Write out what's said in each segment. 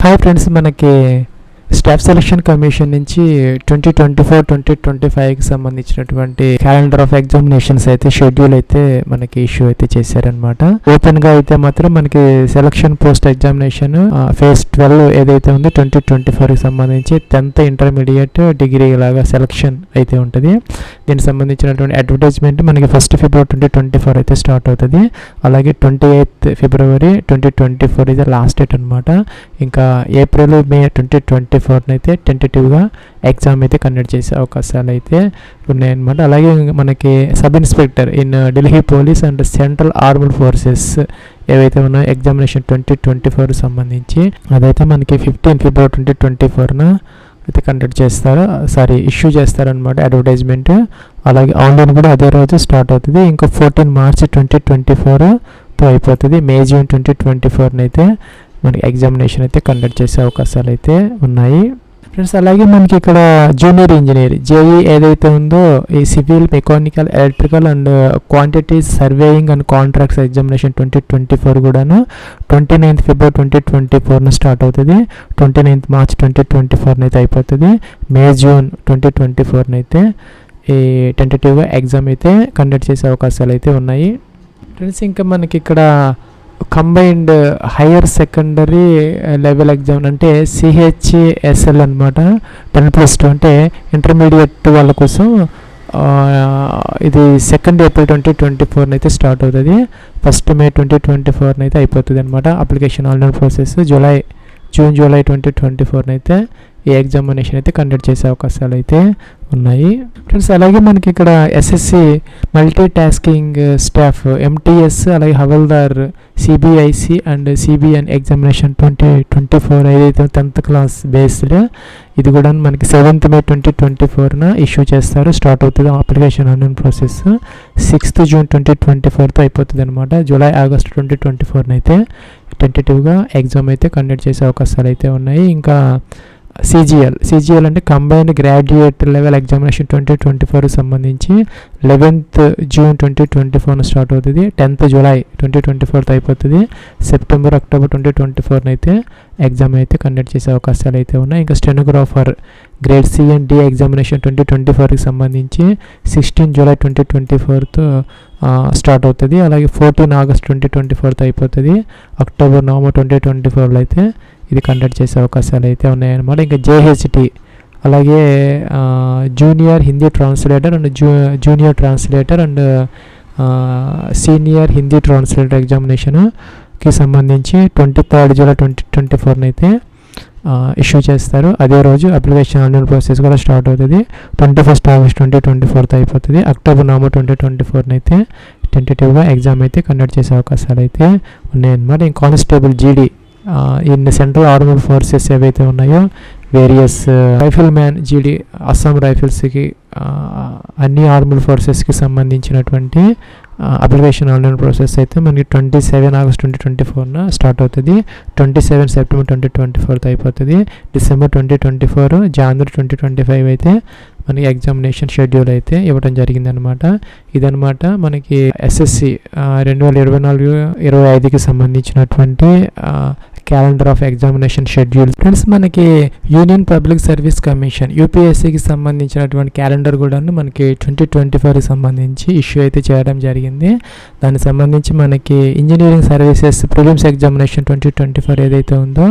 Hi friends, మనకి staff selection commission నుంచి 2024-2025కి సంబంధించినటువంటి క్యాలెండర్ ఆఫ్ ఎగ్జామినేషన్స్ అయితే షెడ్యూల్ అయితే మనకి ఇష్యూ అయితే చేశారనమాట. ఓపెన్గా అయితే మాత్రం మనకి సెలక్షన్ పోస్ట్ ఎగ్జామినేషన్ ఫేజ్ 12 ఏదైతే ఉందో 2024కి సంబంధించి 10th ఇంటర్మీడియట్ డిగ్రీ లాగా సెలక్షన్ అయితే ఉంటుంది. దీనికి సంబంధించినటువంటి అడ్వర్టైజ్మెంట్ మనకి 1st February 2024 అయితే స్టార్ట్ అవుతుంది. అలాగే 28th February 2024 ఇది లాస్ట్ డేట్ అనమాట. ఇంకా April May 2024 అయితే టెంటేటివ్గా ఎగ్జామ్ అయితే కండక్ట్ చేసే అవకాశాలు అయితే ఉన్నాయన్నమాట. అలాగే మనకి sub inspector in Delhi police and central armed forces ఏవైతే ఉన్నాయో ఎగ్జామినేషన్ 2024 సంబంధించి అదైతే మనకి 15 February 2024 అయితే కండక్ట్ చేస్తారు, ఇష్యూ చేస్తారనమాట అడ్వర్టైజ్మెంట్. అలాగే ఆన్లైన్ కూడా అదే రోజు స్టార్ట్ అవుతుంది. ఇంకా 14 March 2024తో అయిపోతుంది. May June 2024 అయితే మనకి ఎగ్జామినేషన్ అయితే కండక్ట్ చేసే అవకాశాలు అయితే ఉన్నాయి ఫ్రెండ్స్. అలాగే మనకి ఇక్కడ జూనియర్ ఇంజనీర్ జేఈ ఏదైతే ఉందో ఈ civil, mechanical, electrical and quantities surveying and contracts examination 2024 కూడాను 29th February 2024 స్టార్ట్ అవుతుంది. 29th March 2024 అయితే అయిపోతుంది. May June 2024 అయితే ఈ టెంటేటివ్గా ఎగ్జామ్ అయితే కండక్ట్ చేసే అవకాశాలు అయితే ఉన్నాయి ఫ్రెండ్స్. ఇంకా మనకి ఇక్కడ combined higher secondary level exam అంటే CHSL అనమాట. 10+2 అంటే ఇంటర్మీడియట్ వాళ్ళ కోసం ఇది 2nd April 2024 అయితే స్టార్ట్ అవుతుంది. 1st May 2024 అయితే అయిపోతుంది అనమాట. Application online process June July 2024 అయితే ఈ ఎగ్జామినేషన్ అయితే కండక్ట్ చేసే అవకాశాలు అయితే ఉన్నాయి ఫ్రెండ్స్. అలాగే మనకి ఇక్కడ SSC multi tasking staff MTS అలాగే havildar CBIC and CBN examination 2024 ఏదైతే 10th క్లాస్ బేస్డ్ ఇది కూడా మనకి 7th May 2024 ఇష్యూ చేస్తారు. స్టార్ట్ అవుతుంది application online process 6th June 2024తో అయిపోతుంది అనమాట. జూలై ఆగస్ట్ 2024 అయితే టెంటేటివ్గా ఎగ్జామ్ అయితే కండక్ట్ చేసే అవకాశాలు అయితే ఉన్నాయి. ఇంకా CGL అంటే కంబైన్డ్ గ్రాడ్యుయేట్ లెవెల్ ఎగ్జామినేషన్ 2024 సంబంధించి 11th June 2024 స్టార్ట్ అవుతుంది. 10th July 2024 అయిపోతుంది. September October 2024 అయితే ఎగ్జామ్ అయితే కండక్ట్ చేసే అవకాశాలు అయితే ఉన్నాయి. ఇంకా stenographer grade C and D examination 2024కి సంబంధించి 16 July 2024తో స్టార్ట్ అవుతుంది. అలాగే 14 August 2024తో అయిపోతుంది. October November 2024 అయితే ఇది కండక్ట్ చేసే అవకాశాలు అయితే ఉన్నాయన్నమాట. ఇంకా JHT అలాగే junior Hindi translator and junior translator and senior Hindi translator ఎగ్జామినేషన్కి సంబంధించి 23rd July 2024 అయితే ఇష్యూ చేస్తారు. అదే రోజు అప్లికేషన్ ఆన్లైన్ ప్రాసెస్ కూడా స్టార్ట్ అవుతుంది. 21st August 2024 అయిపోతుంది. October November 2024 అయితే టెంటేటివ్గా ఎగ్జామ్ అయితే కండక్ట్ చేసే అవకాశాలు అయితే ఉన్నాయన్నమాట. ఇంకా constable GD in central armed forces ఏవైతే ఉన్నాయో various rifleman GD Assam రైఫిల్స్కి అన్ని ఆర్మ్డ్ ఫోర్సెస్కి సంబంధించినటువంటి అప్లికేషన్ ఆన్లైన్ ప్రాసెస్ అయితే మనకి 27 August 2024 స్టార్ట్ అవుతుంది. 27 September 2024 అయిపోతుంది. December 2024 January 2025 అయితే మనకి ఎగ్జామినేషన్ షెడ్యూల్ అయితే ఇవ్వడం జరిగిందనమాట. ఇదనమాట మనకి SSC 2024-25కి సంబంధించినటువంటి calendar of examination schedule friends. మనకి యూనియన్ పబ్లిక్ సర్వీస్ కమిషన్ UPSCకి సంబంధించినటువంటి క్యాలెండర్ కూడా మనకి 2024కి సంబంధించి ఇష్యూ అయితే చేయడం జరిగింది. దానికి సంబంధించి మనకి ఇంజనీరింగ్ సర్వీసెస్ ప్రిలిమ్స్ ఎగ్జామినేషన్ 2024 ఏదైతే ఉందో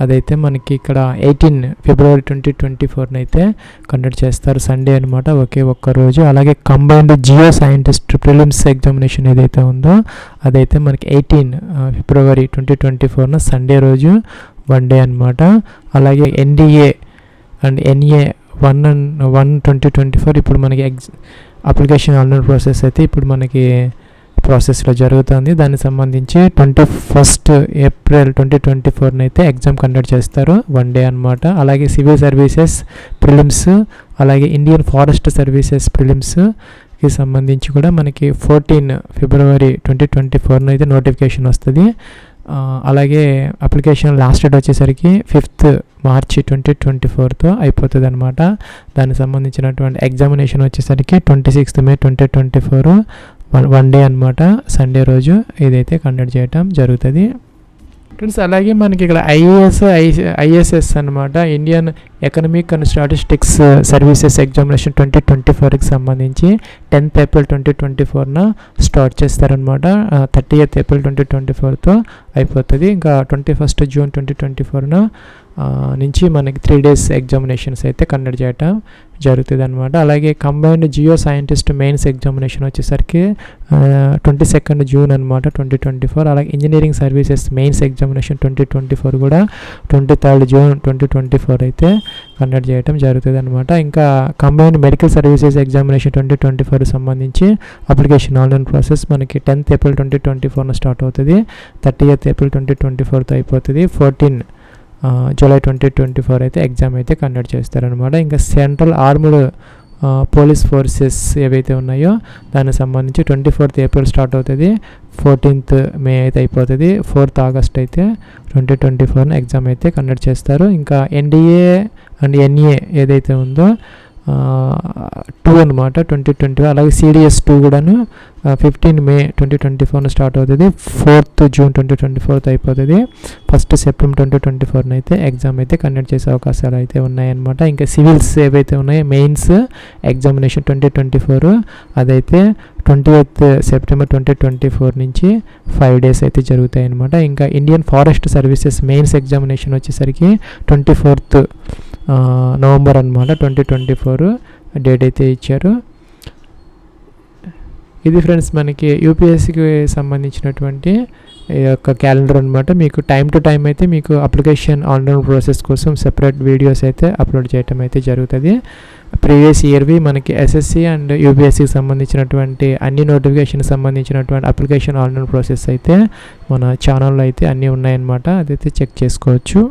అదైతే మనకి ఇక్కడ 18 February 2024 అయితే కండక్ట్ చేస్తారు. సండే అనమాట, ఒక్క రోజు. అలాగే combined Jio scientist prelims examination ఏదైతే ఉందో అదైతే మనకి 18 February 2024 సండే రోజు 1 డే అనమాట. అలాగే NDA అండ్ NA 1/1/2024 ఇప్పుడు మనకి అప్లికేషన్ ఆన్లైన్ ప్రాసెస్ అయితే ఇప్పుడు మనకి ప్రాసెస్లో జరుగుతుంది. దానికి సంబంధించి 21st April 2024 అయితే ఎగ్జామ్ కండక్ట్ చేస్తారు, 1 డే అనమాట. అలాగే సివిల్ సర్వీసెస్ ప్రిలిమ్స్ అలాగే ఇండియన్ ఫారెస్ట్ సర్వీసెస్ ప్రిలిమ్స్కి సంబంధించి కూడా మనకి 14 February 2024 అయితే నోటిఫికేషన్ వస్తుంది. అలాగే అప్లికేషన్ లాస్ట్ డేట్ వచ్చేసరికి 5th March 2024తో అయిపోతుంది అనమాట. దానికి సంబంధించినటువంటి ఎగ్జామినేషన్ వచ్చేసరికి 26th May 2024 1 డే అనమాట, సండే రోజు ఇదైతే కండక్ట్ చేయటం జరుగుతుంది. ఫ్రెండ్స్ అలాగే మనకి ఇక్కడ ఐఎస్ఎస్ అనమాట, Indian economic and statistics services examination 2024కి సంబంధించి 10th ఏప్రిల్ 2024న స్టార్ట్ చేస్తారనమాట. 30th ఏప్రిల్ 2024తో అయిపోతుంది. ఇంకా 21st జూన్ 2024న నుంచి మనకి 3 days ఎగ్జామినేషన్స్ అయితే కండక్ట్ చేయటం జరుగుతుంది అనమాట. అలాగే combined Jio scientist mains examination వచ్చేసరికి 22nd జూన్ అనమాట 2024. అలాగే ఇంజనీరింగ్ సర్వీసెస్ మెయిన్స్ ఎగ్జామినేషన్ 2024 కూడా 23rd జూన్ 2024 అయితే కండక్ట్ చేయడం జరుగుతుంది అనమాట. ఇంకా కంబైన్డ్ మెడికల్ సర్వీసెస్ ఎగ్జామినేషన్ 2024 సంబంధించి అప్లికేషన్ ఆన్లైన్ ప్రాసెస్ మనకి 10th ఏప్రిల్ 2024న స్టార్ట్ అవుతుంది. 30th ఏప్రిల్ 2024తో అయిపోతుంది. 14 జూలై 2024 అయితే ఎగ్జామ్ అయితే కండక్ట్ చేస్తారనమాట. ఇంకా సెంట్రల్ ఆర్మ్డ్ పోలీస్ ఫోర్సెస్ ఏవైతే ఉన్నాయో దానికి సంబంధించి 24th ఏప్రిల్ స్టార్ట్ అవుతుంది. 14th మే అయితే అయిపోతుంది. 4th ఆగస్ట్ అయితే 2024 ఎగ్జామ్ అయితే కండక్ట్ చేస్తారు. ఇంకా ఎన్డీఏ అండ్ ఎన్ఏ ఏదైతే ఉందో 2 అనమాట 2020. అలాగే సిడిఎస్ 2 కూడాను 15 మే 2024 స్టార్ట్ అవుతుంది. 4th జూన్ 2024 అయిపోతుంది. 1st సెప్టెంబర్ 2024 అయితే ఎగ్జామ్ అయితే కండక్ట్ చేసే అవకాశాలు అయితే ఉన్నాయన్నమాట. ఇంకా సివిల్స్ ఏవైతే ఉన్నాయో మెయిన్స్ ఎగ్జామినేషన్ 2024 అదైతే 20th సెప్టెంబర్ 2024 నుంచి 5 days అయితే జరుగుతాయి అనమాట. ఇంకా Indian forest services mains examination వచ్చేసరికి 24th నవంబర్ అనమాట 2024 డేట్ అయితే ఇచ్చారు. ఇది ఫ్రెండ్స్ మనకి యూపీఎస్సీకి సంబంధించినటువంటి ఈ యొక్క క్యాలెండర్ అనమాట. మీకు టైం టు టైం అయితే మీకు అప్లికేషన్ ఆన్లైన్ ప్రాసెస్ కోసం సెపరేట్ వీడియోస్ అయితే అప్లోడ్ చేయటం అయితే జరుగుతుంది. ప్రీవియస్ ఇయర్వి మనకి ఎస్ఎస్సి అండ్ యూపీఎస్సీకి సంబంధించినటువంటి అన్ని నోటిఫికేషన్ సంబంధించినటువంటి అప్లికేషన్ ఆన్లైన్ ప్రాసెస్ అయితే మన ఛానల్లో అయితే అన్నీ ఉన్నాయన్నమాట. అదైతే చెక్ చేసుకోవచ్చు.